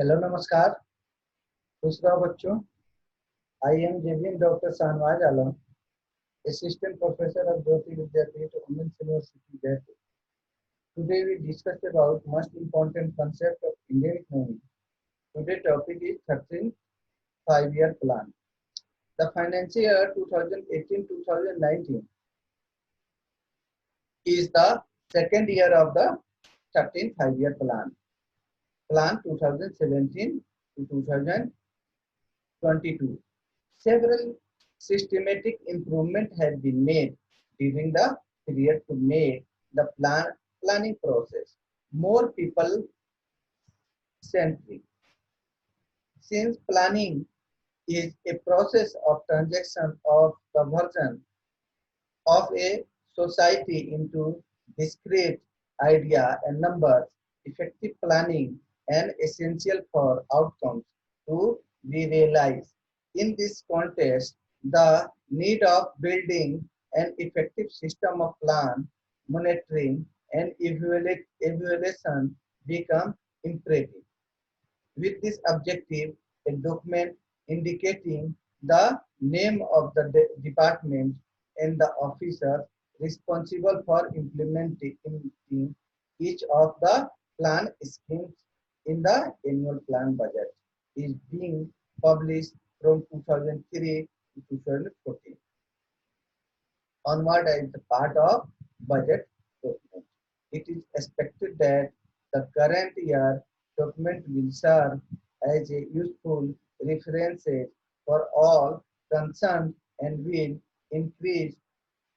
Hello नमस्कार। खुश रहो बच्चों। I am JBM doctor Shahnawaz Alam, assistant professor of Jyoti Vidyapeeth women's university Jaipur. Today we discuss about most important concept of Indian economy. Today topic is 13th 5-year plan. The financial year 2018-2019 is the second year of the 13th 5-year plan. Plan 2017 to 2022. Several systematic improvements have been made during the period to make the planning process more people centric. Since planning is a process of transaction of conversion of a society into discrete idea and numbers, effective planning and essential for outcomes to be realized. In this context, the need of building an effective system of plan, monitoring, and evaluation become imperative. With this objective, a document indicating the name of the department and the officer responsible for implementing each of the plan schemes in the annual plan budget is being published from 2003 to 2014. Onward as the part of budget document. It is expected that the current year document will serve as a useful reference for all concerned and will increase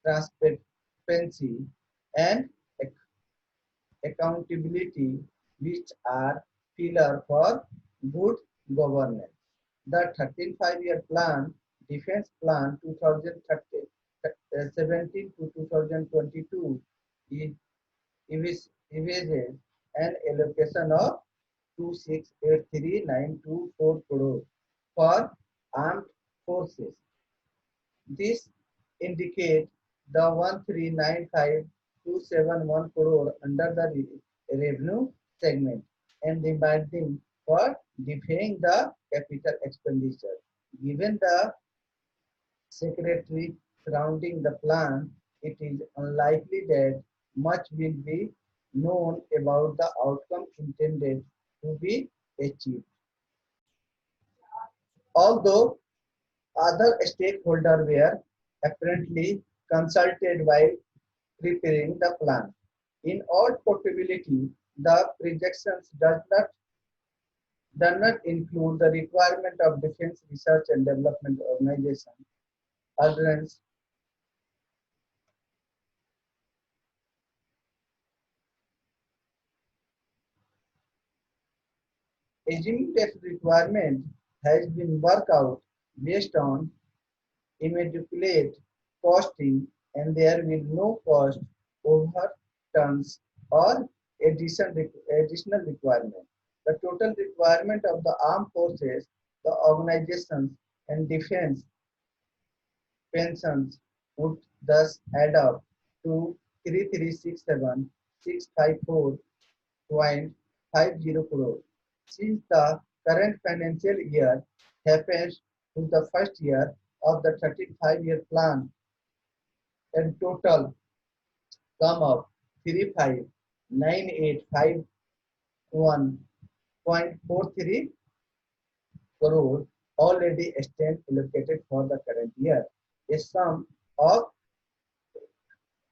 transparency and accountability, which are pillar for good governance. The 13th 5-year plan, Defense Plan 2017 to 2022, envisages an allocation of 2683,924 crore for armed forces. This indicates the 1395271 crore under the revenue segment and demanding for defying the capital expenditure. Given the secretary surrounding the plan, it is unlikely that much will be known about the outcome intended to be achieved. Although other stakeholders were apparently consulted while preparing the plan. In all probability, the projections do not include the requirement of Defense Research and Development Organization, ordinance, assuming that requirement has been worked out based on immediate costing and there will no cost overruns or additional requirement. The total requirement of the armed forces, the organizations and defense pensions would thus add up to 3367,654.50 crore. Since the current financial year happens to the first year of the 35-year plan, and total sum of 359851.43 crore already stand allocated for the current year. A sum of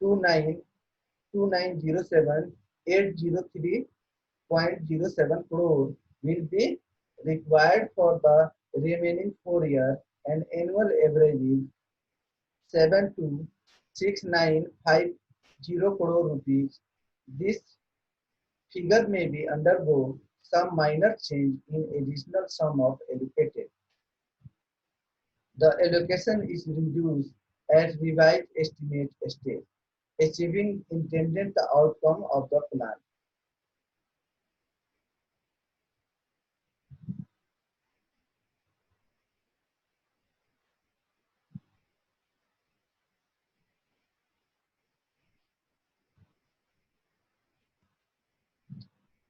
2907,803.07 crore will be required for the remaining 4 years and annual average is 726950 crore rupees. This figure may be undergo some minor change in additional sum of allocated. The allocation is reduced at revised estimate stage, achieving intended the outcome of the plan.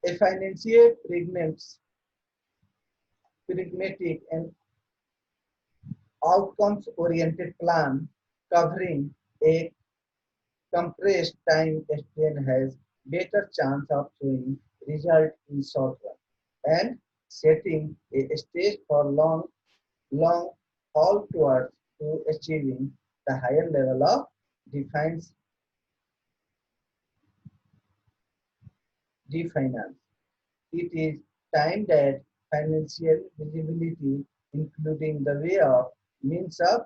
A financier pregnant pragmatic and outcomes-oriented plan covering a compressed time span has better chance of showing result in short run and setting a stage for long haul towards to achieving the higher level of defines finance. It is time that financial visibility, including the way of means of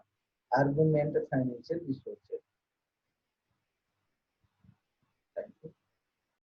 argument financial resources.